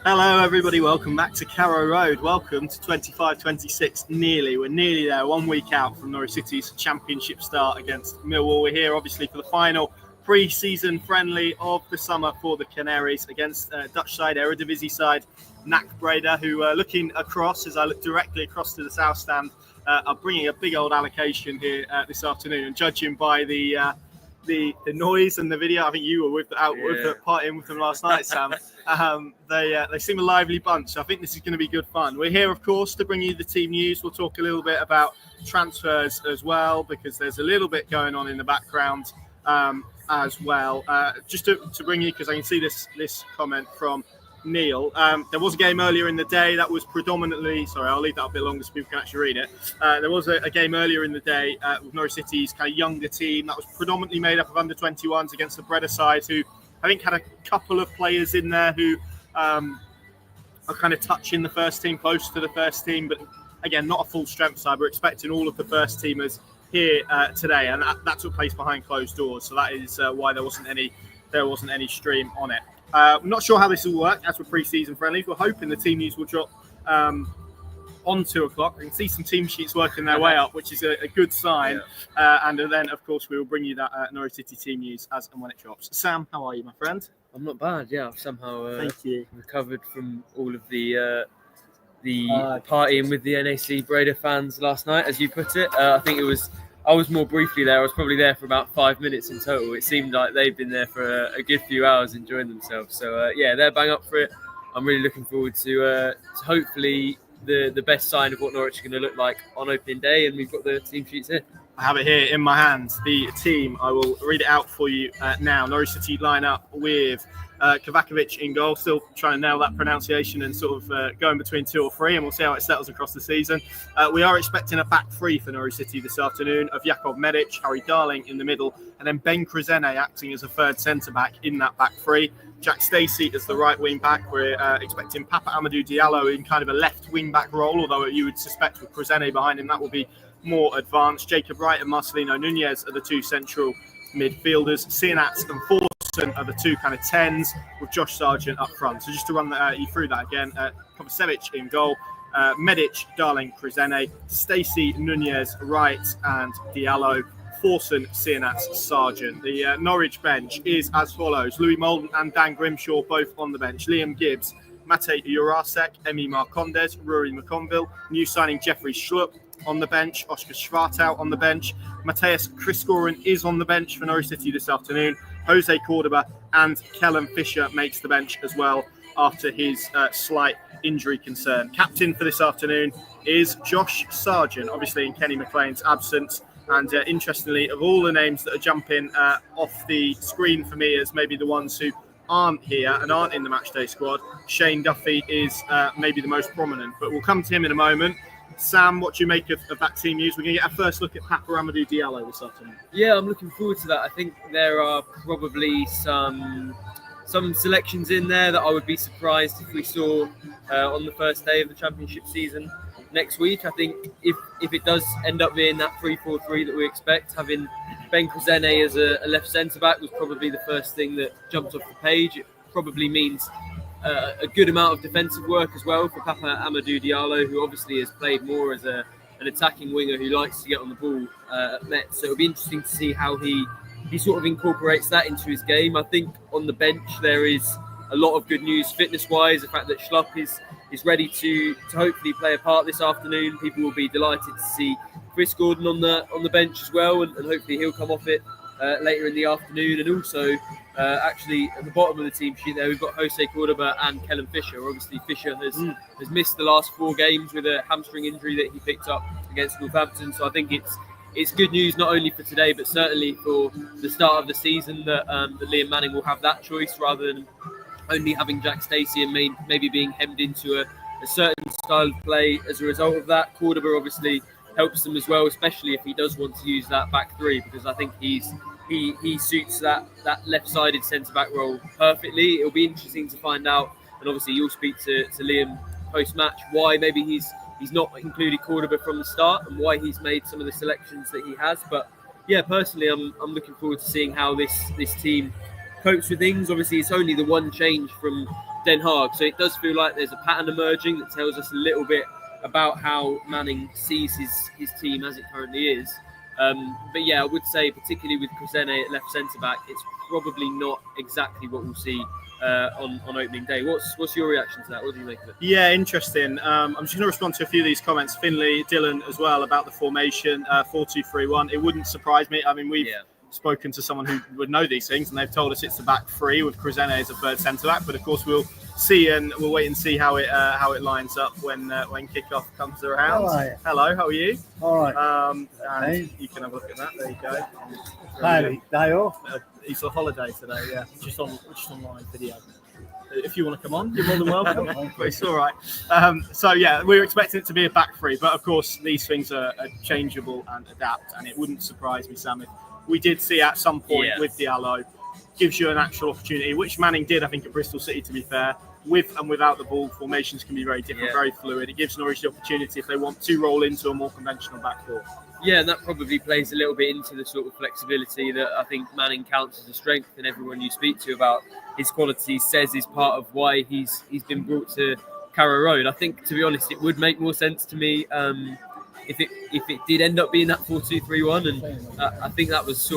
Hello everybody, welcome back to Carrow Road. Welcome to 25-26, nearly. We're nearly there, 1 week out from Norwich City's championship start against Millwall. We're here obviously for the final pre-season friendly of the summer for the Canaries against Dutch side, Eredivisie side, NAC Breda, who are looking across, as I look directly across to the south stand, are bringing a big old allocation here this afternoon. And judging by the noise and the video, I think you were partying with them last night, Sam. They seem a lively bunch. So I think this is going to be good fun. We're here, of course, to bring you the team news. We'll talk a little bit about transfers as well, because there's a little bit going on in the background as well. Just to bring you, because I can see this comment from Neil. There was a game earlier in the day that was predominantly, sorry, I'll leave that a bit longer so people can actually read it. There was a game earlier in the day with Norwich City's kind of younger team that was predominantly made up of under-21s against the Breda side, who I think had a couple of players in there who are kind of touching the first team, close to the first team, but again, not a full strength side. We're expecting all of the first teamers here today, and that took place behind closed doors. So that is why there wasn't any stream on it. I'm not sure how this will work as we're pre-season friendly. We're hoping the team news will drop on 2 o'clock. I can see some team sheets working their way up, which is a good sign. Yeah. And then, of course, we will bring you that Norwich City team news as and when it drops. Sam, how are you, my friend? I'm not bad. Yeah, I've somehow Thank you. recovered from all of the partying with the NAC Breda fans last night, as you put it. I was more briefly there. I was probably there for about 5 minutes in total. It seemed like they've been there for a good few hours enjoying themselves. So, they're bang up for it. I'm really looking forward to hopefully the best sign of what Norwich are going to look like on opening day. And we've got the team sheets here. I have it here in my hands, the team. I will read it out for you now. Norwich City line up with Kovacevic in goal, still trying to nail that pronunciation and sort of going between 2 or 3, and we'll see how it settles across the season. We are expecting a back three for Norwich City this afternoon of Jakub Medic, Harry Darling in the middle, and then Ben Krezene acting as a third centre-back in that back three. Jack Stacey as the right wing-back. We're expecting Papa Amadou Diallo in kind of a left wing-back role, although you would suspect with Krezene behind him that will be more advanced. Jacob Wright and Marcelino Nunez are the two central midfielders. Sienats and Forson are the two kind of 10s, with Josh Sargent up front. So just to run you through that again, Kovacevic in goal, Medic, Darling, Krezene, Stacey, Nunez, Wright and Diallo, Forson, Sienats, Sargent. The Norwich bench is as follows: Louis Molden and Dan Grimshaw both on the bench, Liam Gibbs, Matej Jurasek, Emi Marcondes, Rory McConville, new signing Jeffrey Schlupp on the bench, Oscar Schwartau on the bench, Matthias Kriskoren is on the bench for Norwich City this afternoon, Jose Cordoba and Kellen Fisher makes the bench as well after his slight injury concern. Captain for this afternoon is Josh Sargent, obviously in Kenny McLean's absence. And interestingly, of all the names that are jumping off the screen for me as maybe the ones who aren't here and aren't in the matchday squad, Shane Duffy is maybe the most prominent. But we'll come to him in a moment. Sam, what do you make of that team news? We're going to get our first look at Papa Amadou Diallo this afternoon. Yeah, I'm looking forward to that. I think there are probably some selections in there that I would be surprised if we saw on the first day of the championship season next week. I think if it does end up being that 3-4-3 that we expect, having Ben Krezene as a left centre-back was probably the first thing that jumped off the page. It probably means a good amount of defensive work as well for Papa Amadou Diallo, who obviously has played more as an attacking winger who likes to get on the ball at Met. So it'll be interesting to see how he sort of incorporates that into his game. I think on the bench there is a lot of good news fitness-wise. The fact that Schlupp is ready to hopefully play a part this afternoon. People will be delighted to see Chris Gordon on the bench as well, and hopefully he'll come off it later in the afternoon. And also, actually, at the bottom of the team sheet there, we've got Jose Cordoba and Kellen Fisher. Obviously, Fisher has missed the last 4 games with a hamstring injury that he picked up against Northampton. So I think it's good news not only for today, but certainly for the start of the season that Liam Manning will have that choice rather than only having Jack Stacey and maybe being hemmed into a certain style of play as a result of that. Cordoba obviously helps them as well, especially if he does want to use that back three, because I think he suits that left-sided centre-back role perfectly. It'll be interesting to find out, and obviously you'll speak to Liam post-match, why maybe he's not included Cordoba from the start and why he's made some of the selections that he has. But yeah, personally, I'm looking forward to seeing how this team copes with things. Obviously, it's only the one change from Den Haag. So it does feel like there's a pattern emerging that tells us a little bit about how Manning sees his team as it currently is. But yeah, I would say particularly with Koscielny at left centre back, it's probably not exactly what we'll see on opening day. What's your reaction to that? What do you make of it? Yeah, interesting. I'm just going to respond to a few of these comments. Finley, Dylan as well about the formation, 4-2-3-1. It wouldn't surprise me. I mean, we've spoken to someone who would know these things, and they've told us it's the back three with Koscielny as a third centre back. But of course, we'll see, and we'll wait and see how it lines up when kickoff comes around. Hello, how are you? All right. And you can have a look at that. There you go. Day off. It's a holiday today. Yeah, just on live video. If you want to come on, you're more than welcome. But it's all right. So yeah, we're expecting it to be a back three, but of course these things are changeable and adapt. And it wouldn't surprise me, Sam, if we did see at some point with Diallo, gives you an actual opportunity, which Manning did, I think, at Bristol City, to be fair. With and without the ball, formations can be very different, very fluid. It gives Norwich the opportunity, if they want to, roll into a more conventional back four. Yeah, and that probably plays a little bit into the sort of flexibility that I think Manning counts as a strength, and everyone you speak to about his qualities says is part of why he's been brought to Carrow Road. I think, to be honest, it would make more sense to me if it did end up being that 4-2-3-1, and I think that was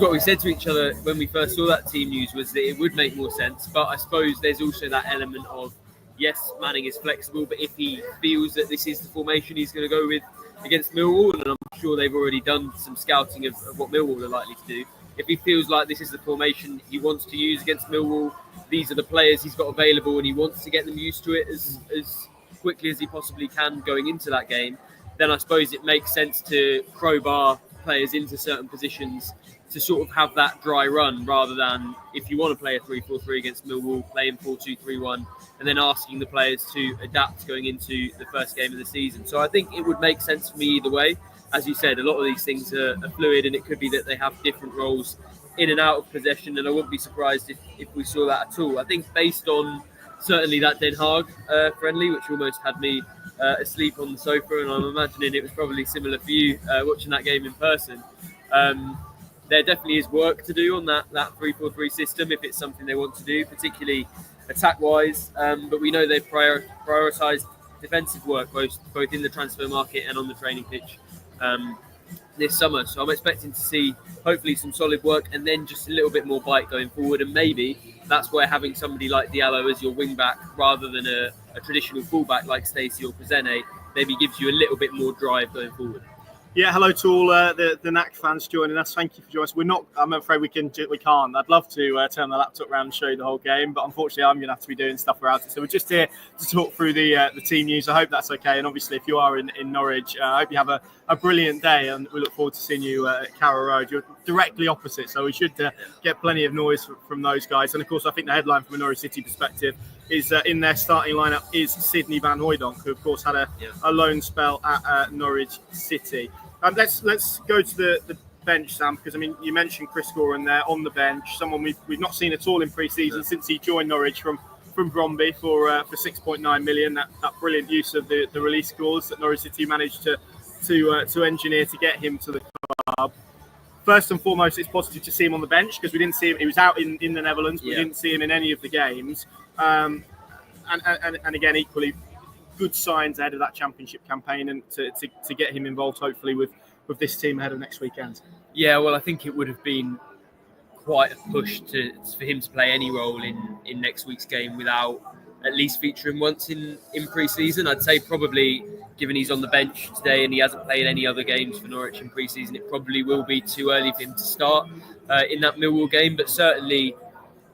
what we said to each other when we first saw that team news, was that it would make more sense. But I suppose there's also that element of, yes, Manning is flexible, but if he feels that this is the formation he's going to go with against Millwall, and I'm sure they've already done some scouting of what Millwall are likely to do, if he feels like this is the formation he wants to use against Millwall, these are the players he's got available, and he wants to get them used to it as quickly as he possibly can going into that game, then I suppose it makes sense to crowbar players into certain positions to sort of have that dry run, rather than, if you want to play a 3-4-3 against Millwall, playing 4-2-3-1, and then asking the players to adapt going into the first game of the season. So I think it would make sense for me either way. As you said, a lot of these things are fluid, and it could be that they have different roles in and out of possession, and I wouldn't be surprised if we saw that at all. I think based on certainly that Den Haag friendly, which almost had me asleep on the sofa, and I'm imagining it was probably similar for you watching that game in person. There definitely is work to do on that 3-4-3 system if it's something they want to do, particularly attack-wise. But we know they've prioritised defensive work both in the transfer market and on the training pitch this summer. So I'm expecting to see hopefully some solid work, and then just a little bit more bite going forward. And maybe that's where having somebody like Diallo as your wing-back rather than a traditional full-back like Stacey or Koscielny maybe gives you a little bit more drive going forward. Yeah, hello to all the NAC fans joining us. Thank you for joining us. We're not. I'm afraid we can't. I'd love to turn the laptop around and show you the whole game, but unfortunately, I'm going to have to be doing stuff around it. So we're just here to talk through the team news. I hope that's okay. And obviously, if you are in Norwich, I hope you have a brilliant day, and we look forward to seeing you at Carrow Road. You're directly opposite, so we should get plenty of noise from those guys. And of course, I think the headline from a Norwich City perspective is in their starting lineup is Sidney van Hooijdonk, who of course had a loan spell at Norwich City. Let's go to the bench, Sam, because I mean you mentioned Chris Goran there on the bench, someone we've not seen at all in pre-season since he joined Norwich from Bromby for 6.9 million. That brilliant use of the release clause that Norwich City managed to engineer to get him to the club. First and foremost, it's positive to see him on the bench because we didn't see him. He was out in the Netherlands, but we didn't see him in any of the games. And again, equally, good signs ahead of that championship campaign, and to get him involved hopefully with this team ahead of next weekend. Yeah, well, I think it would have been quite a push for him to play any role in next week's game without at least featuring once in pre-season. I'd say probably, given he's on the bench today and he hasn't played any other games for Norwich in pre-season, it probably will be too early for him to start in that Millwall game. But certainly,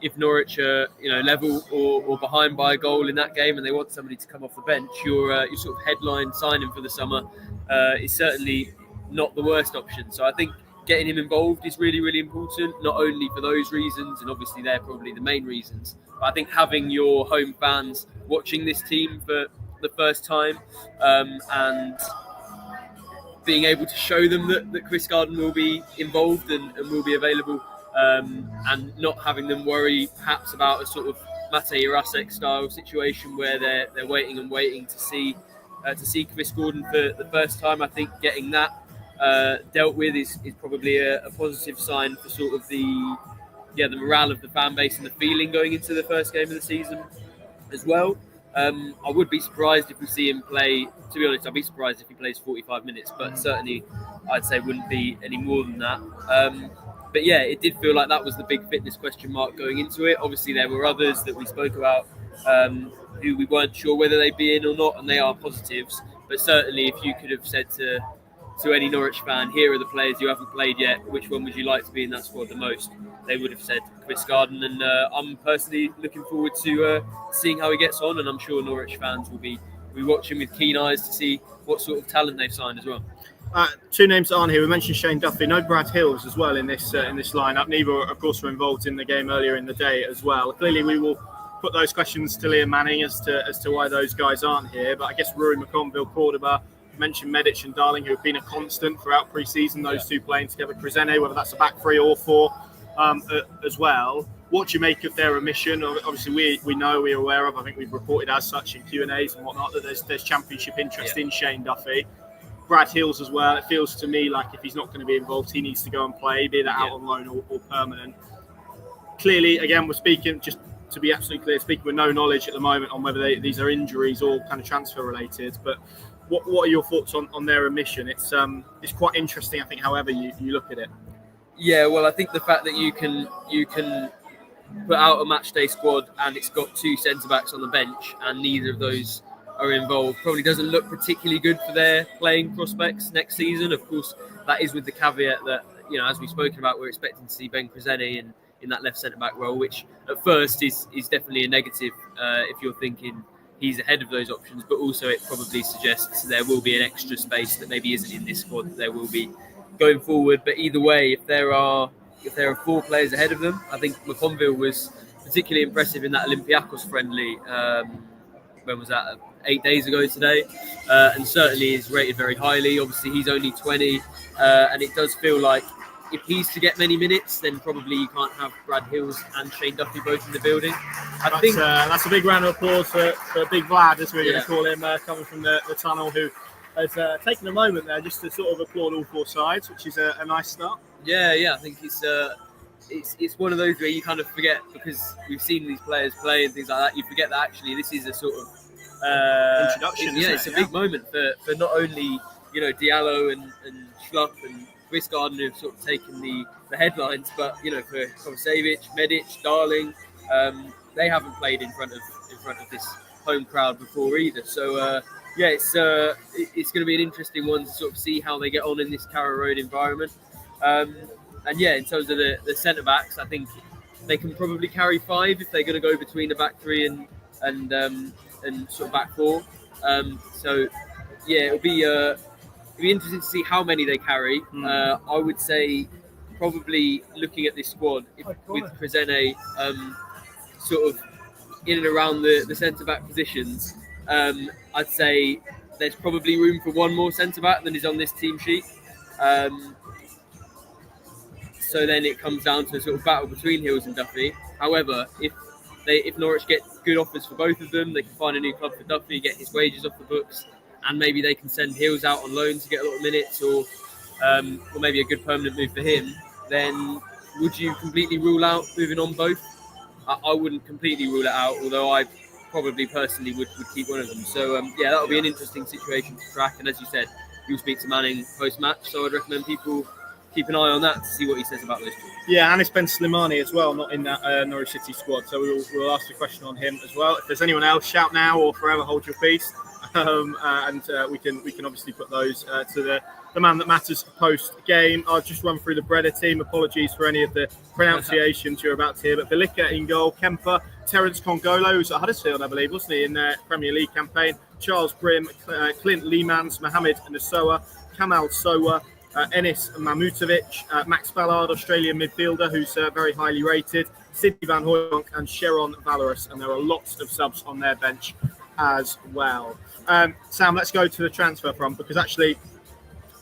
if Norwich are level or behind by a goal in that game and they want somebody to come off the bench, your sort of headline signing for the summer is certainly not the worst option. So I think getting him involved is really, really important, not only for those reasons, and obviously they're probably the main reasons, but I think having your home fans watching this team for the first time and being able to show them that Chris Garden will be involved and will be available, and not having them worry perhaps about a sort of Mate Jurasek style situation where they're waiting to see Chris Gordon for the first time. I think getting that dealt with is probably a positive sign for sort of the the morale of the fan base and the feeling going into the first game of the season as well. I would be surprised if we see him play. To be honest, I'd be surprised if he plays 45 minutes, but certainly I'd say wouldn't be any more than that. But yeah, it did feel like that was the big fitness question mark going into it. Obviously, there were others that we spoke about who we weren't sure whether they'd be in or not, and they are positives. But certainly, if you could have said to any Norwich fan, here are the players you haven't played yet, which one would you like to be in that squad the most? They would have said Chris Garden, and I'm personally looking forward to seeing how he gets on, and I'm sure Norwich fans will be watching with keen eyes to see what sort of talent they've signed as well. Two names that aren't here. We mentioned Shane Duffy. No Brad Hills as well in this lineup. Neither, of course, were involved in the game earlier in the day as well. Clearly, we will put those questions to Liam Manning as to why those guys aren't here. But I guess Rory McConville, Cordoba, mentioned Medic and Darling, who have been a constant throughout pre-season. Those two playing together. Cresene, whether that's a back three or four, as well. What do you make of their omission? Obviously, we're aware of. I think we've reported as such in Q&As and whatnot that there's championship interest in Shane Duffy. Brad Hills as well. It feels to me like if he's not going to be involved, he needs to go and play, be that out on loan or permanent. Clearly, again, we're speaking, just to be absolutely clear, speaking with no knowledge at the moment on whether these are injuries or kind of transfer related. But what are your thoughts on their omission? It's quite interesting, I think, however you look at it. Yeah, well, I think the fact that you can put out a match day squad and it's got two centre backs on the bench and neither of those are involved probably doesn't look particularly good for their playing prospects next season. Of course, that is with the caveat that, as we've spoken about, we're expecting to see Ben Cresene in that left centre back role, which at first is definitely a negative if you're thinking he's ahead of those options, but also it probably suggests there will be an extra space that maybe isn't in this squad that there will be going forward. But either way, if there are four players ahead of them, I think McConville was particularly impressive in that Olympiacos friendly. When was that? 8 days ago today, and certainly is rated very highly. Obviously, he's only 20, and it does feel like if he's to get many minutes, then probably you can't have Brad Hills and Shane Duffy both in the building. I think that's a big round of applause for Big Vlad, as we're going to call him, coming from the tunnel, who has taken a moment there just to sort of applaud all four sides, which is a nice start. Yeah, I think it's one of those where you kind of forget, because we've seen these players play and things like that. You forget that actually this is a sort of introduction. It's a big moment for not only Diallo and Schlupp and Chris Garden, who've sort of taken the headlines, but for Kovacevic, Medic, Darling, they haven't played in front of this home crowd before either. So it's going to be an interesting one to sort of see how they get on in this Carrow Road environment. And in terms of the centre backs, I think they can probably carry five if they're going to go between the back three and sort of back four. It'll be interesting to see how many they carry. I would say probably looking at this squad with Cresene sort of in and around the centre back positions, I'd say there's probably room for one more centre back than is on this team sheet. So then it comes down to a sort of battle between Hills and Duffy. However, if Norwich get good offers for both of them, they can find a new club for Duffy, get his wages off the books, and maybe they can send Hills out on loan to get a lot of minutes, or maybe a good permanent move for him. Then would you completely rule out moving on both? I wouldn't completely rule it out, although I probably personally would keep one of them. So that'll be an interesting situation to track. And as you said, you'll speak to Manning post-match, so I'd recommend people keep an eye on that to see what he says about those two. Yeah, and it's Ben Slimani as well, not in that Norwich City squad. So we'll ask the question on him as well. If there's anyone else, shout now or forever hold your peace. We can obviously put those to the man that matters post-game. I'll just run through the Breda team. Apologies for any of the pronunciations you're about to hear. But Belika in goal, Kemper, Terence Congolo, who's at Huddersfield, I believe, wasn't he, in their Premier League campaign, Charles Brim, Clint Leemans, Mohamed Nasoa, Kamal Sowa, Enis Mamutovic, Max Ballard, Australian midfielder, who's very highly rated, Sidney Van Hooydonk and Sharon Valorous. And there are lots of subs on their bench as well. Sam, let's go to the transfer front, because actually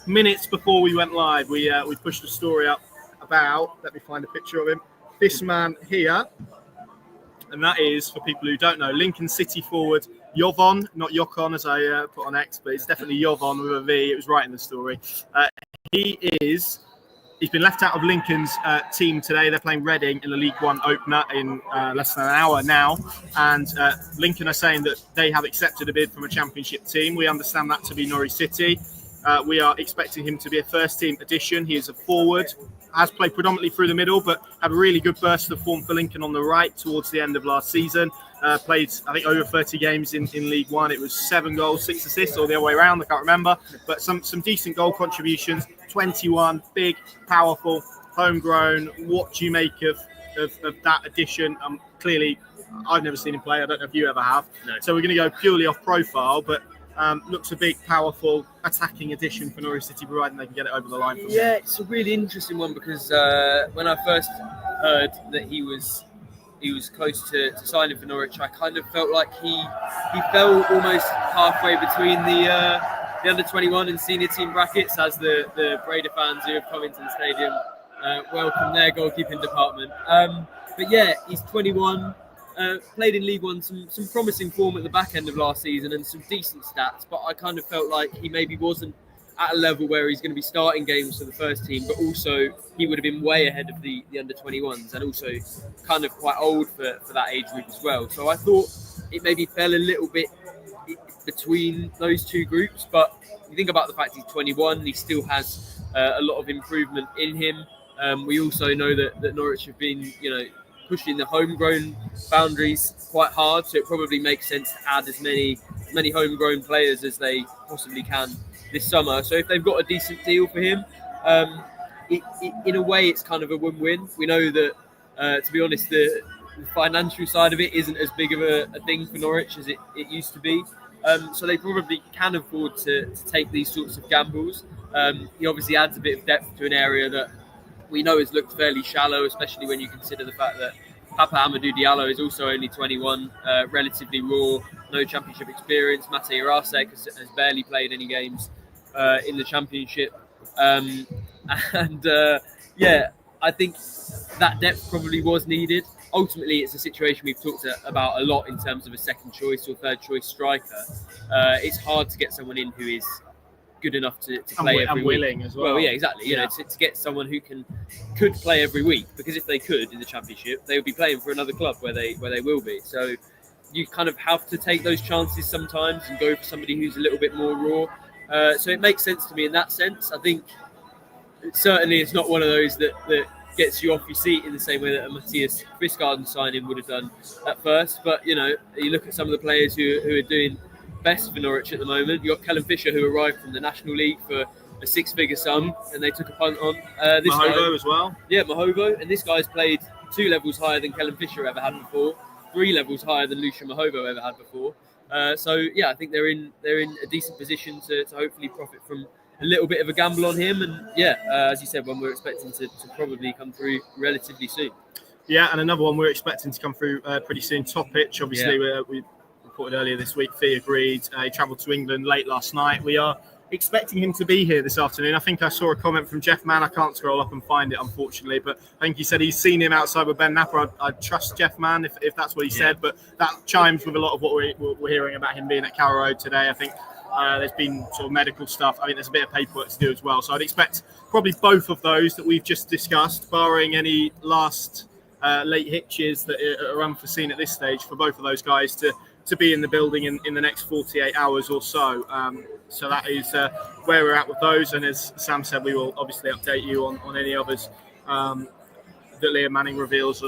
minutes before we went live, we pushed a story up about, let me find a picture of him, this man here, and that is, for people who don't know, Lincoln City forward Jovon, not Jokon as I put on X, but it's definitely Jovon with a V. It was right in the story. He is He's been left out of Lincoln's team today. They're playing Reading in the League One opener in less than an hour now. And Lincoln are saying that they have accepted a bid from a championship team. We understand that to be Norwich City. We are expecting him to be a first-team addition. He is a forward, has played predominantly through the middle, but had a really good burst of form for Lincoln on the right towards the end of last season. Played, I think, over 30 games in League One. It was 7 goals, 6 assists, or the other way around, I can't remember. But some decent goal contributions. 21, big, powerful, homegrown. What do you make of that addition? Clearly, I've never seen him play. I don't know if you ever have. No. So we're going to go purely off profile, but looks a big, powerful, attacking addition for Norwich City, providing they can get it over the line. Yeah, it's a really interesting one because when I first heard that he was close to signing for Norwich, I kind of felt like he fell almost halfway between the under-21 and senior team brackets as the Breda fans who have come into the stadium welcome their goalkeeping department. But yeah, he's 21. Played in League One, some promising form at the back end of last season and some decent stats, but I kind of felt like he maybe wasn't at a level where he's going to be starting games for the first team, but also he would have been way ahead of the under-21s and also kind of quite old for that age group as well. So I thought it maybe fell a little bit between those two groups, but you think about the fact he's 21, he still has a lot of improvement in him. We also know that Norwich have been, pushing the homegrown boundaries quite hard, so it probably makes sense to add as many homegrown players as they possibly can this summer. So if they've got a decent deal for him, in a way it's kind of a win-win. We know that, to be honest, the financial side of it isn't as big of a thing for Norwich as it used to be. So they probably can afford to take these sorts of gambles. He obviously adds a bit of depth to an area that we know has looked fairly shallow, especially when you consider the fact that Papa Amadou Diallo is also only 21, relatively raw, no championship experience. Mate Jarasek has barely played any games in the championship. I think that depth probably was needed. Ultimately, it's a situation we've talked about a lot in terms of a second choice or third choice striker. It's hard to get someone in who is good enough to play every week. Willing as well. Well, yeah, exactly. To get someone who could play every week, because if they could in the championship, they would be playing for another club where they will be. So you kind of have to take those chances sometimes and go for somebody who's a little bit more raw. So it makes sense to me in that sense. I think certainly it's not one of those that gets you off your seat in the same way that a Matthias Quistgarden signing would have done at first. But you look at some of the players who are doing best for Norwich at the moment. You've got Callum Fisher, who arrived from the National League for a 6-figure sum, and they took a punt on. Mahovo as well. Yeah, Mahovo, and this guy's played 2 levels higher than Callum Fisher ever had before, 3 levels higher than Lucia Mahovo ever had before. I think they're in a decent position to hopefully profit from a little bit of a gamble on him. And as you said, one we're expecting to probably come through relatively soon. Yeah, and another one we're expecting to come through pretty soon. Topic, obviously, we reported earlier this week. Fee agreed. He travelled to England late last night. We are expecting him to be here this afternoon. I think I saw a comment from Jeff Mann. I can't scroll up and find it, unfortunately, but I think he said he's seen him outside with Ben Napper. I trust Jeff Mann if that's what he said, but that chimes with a lot of what we're hearing about him being at Carrow Road today. I think there's been sort of medical stuff. I think there's a bit of paperwork to do as well. So I'd expect probably both of those that we've just discussed, barring any last late hitches that are unforeseen at this stage, for both of those guys to be in the building in the next 48 hours or so. So that is where we're at with those. And as Sam said, we will obviously update you on any others that Liam Manning reveals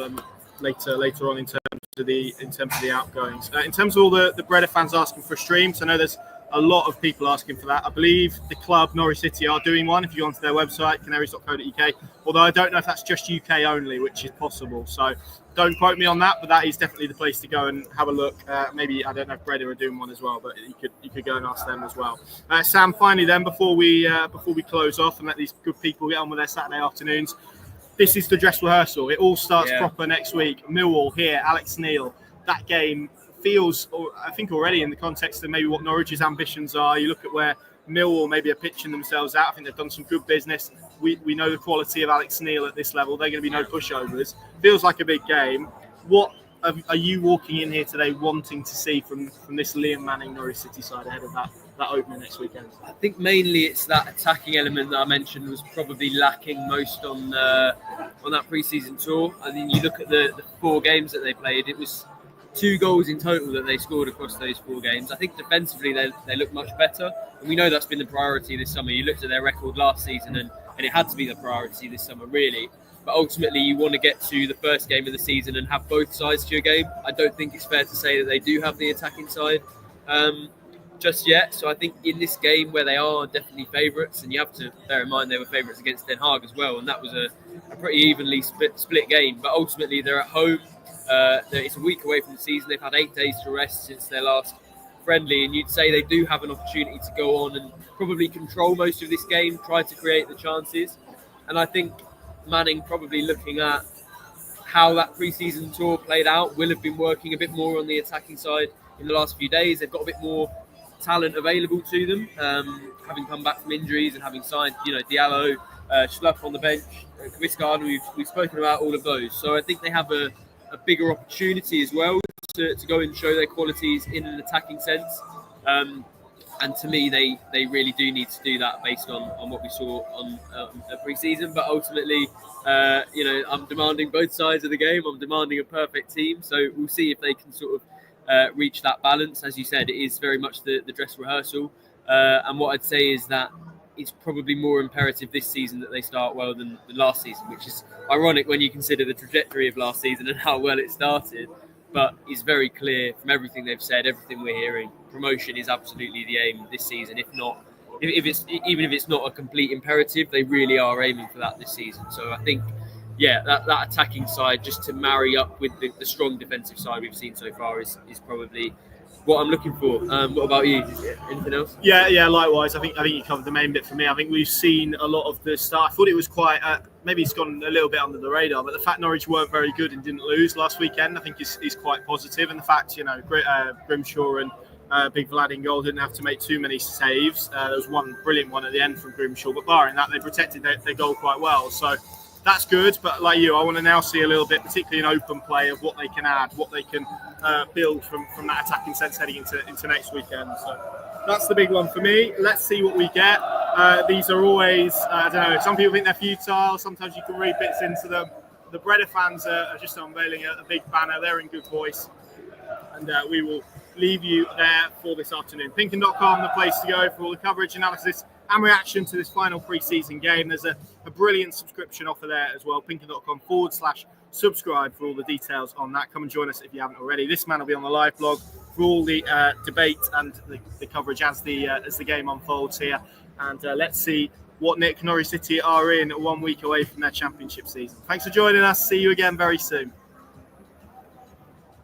later on in terms of the outgoings. In terms of all the Breda fans asking for a stream, so I know there's a lot of people asking for that. I believe the club, Norwich City, are doing one. If you go onto their website, canaries.co.uk, although I don't know if that's just UK only, which is possible. So don't quote me on that, but that is definitely the place to go and have a look. Maybe, I don't know if Breda are doing one as well, but you could go and ask them as well. Sam, finally then, before we close off and let these good people get on with their Saturday afternoons, this is the dress rehearsal. It all starts proper next week. Millwall here, Alex Neil. That game feels, I think, already in the context of maybe what Norwich's ambitions are. You look at where Millwall maybe are pitching themselves out. I think they've done some good business. We know the quality of Alex Neil at this level. They're going to be no pushovers. Feels like a big game. What are you walking in here today wanting to see from this Liam Manning Norwich City side ahead of that opening next weekend? I think mainly it's that attacking element that I mentioned was probably lacking most on that pre-season tour. I mean, you look at the 4 games that they played, it was 2 goals in total that they scored across those 4 games. I think defensively they look much better, and we know that's been the priority this summer. You looked at their record last season, and it had to be the priority this summer, really. But ultimately, you want to get to the first game of the season and have both sides to your game. I don't think it's fair to say that they do have the attacking side just yet. So I think in this game, where they are definitely favourites, and you have to bear in mind they were favourites against Den Haag as well, and that was a pretty evenly split game. But ultimately, they're at home. It's a week away from the season. They've had 8 days to rest since their last friendly, and you'd say they do have an opportunity to go on and probably control most of this game, try to create the chances. And I think Manning, probably looking at how that pre-season tour played out, will have been working a bit more on the attacking side in the last few days. They've got a bit more talent available to them, having come back from injuries and having signed, Diallo, Schlupp on the bench, Kvisgaard. We've spoken about all of those. So I think they have a bigger opportunity as well to go and show their qualities in an attacking sense. And to me, they really do need to do that based on what we saw on the pre-season. But ultimately, I'm demanding both sides of the game. I'm demanding a perfect team. So we'll see if they can sort of reach that balance. As you said, it is very much the dress rehearsal. And what I'd say is that it's probably more imperative this season that they start well than last season, which is ironic when you consider the trajectory of last season and how well it started. But it's very clear from everything they've said, everything we're hearing, promotion is absolutely the aim this season. Even if it's not a complete imperative, they really are aiming for that this season. So I think, that attacking side, just to marry up with the strong defensive side we've seen so far, is probably what I'm looking for. What about you? Anything else? Yeah. Likewise, I think you covered the main bit for me. I think we've seen a lot of the start. I thought it was quite. Maybe it's gone a little bit under the radar, but the fact Norwich weren't very good and didn't lose last weekend, I think is quite positive. And the fact, Grimshaw and Big Vlad in goal didn't have to make too many saves. There was one brilliant one at the end from Grimshaw, but barring that, they protected their goal quite well. So that's good. But like you, I want to now see a little bit, particularly in open play, of what they can add, what they can build from that attacking sense heading into next weekend. So that's the big one for me. Let's see what we get. These are always, I don't know, some people think they're futile. Sometimes you can read bits into them. The Breda fans are just unveiling a big banner. They're in good voice. And we will leave you there for this afternoon. Pinkin.com, the place to go for all the coverage, analysis and reaction to this final pre-season game. There's a brilliant subscription offer there as well. Pinkin.com/subscribe for all the details on that. Come and join us if you haven't already. This man will be on the live blog for all the debate and the coverage as the game unfolds here. And let's see what Norwich City are in 1 week away from their championship season. Thanks for joining us. See you again very soon.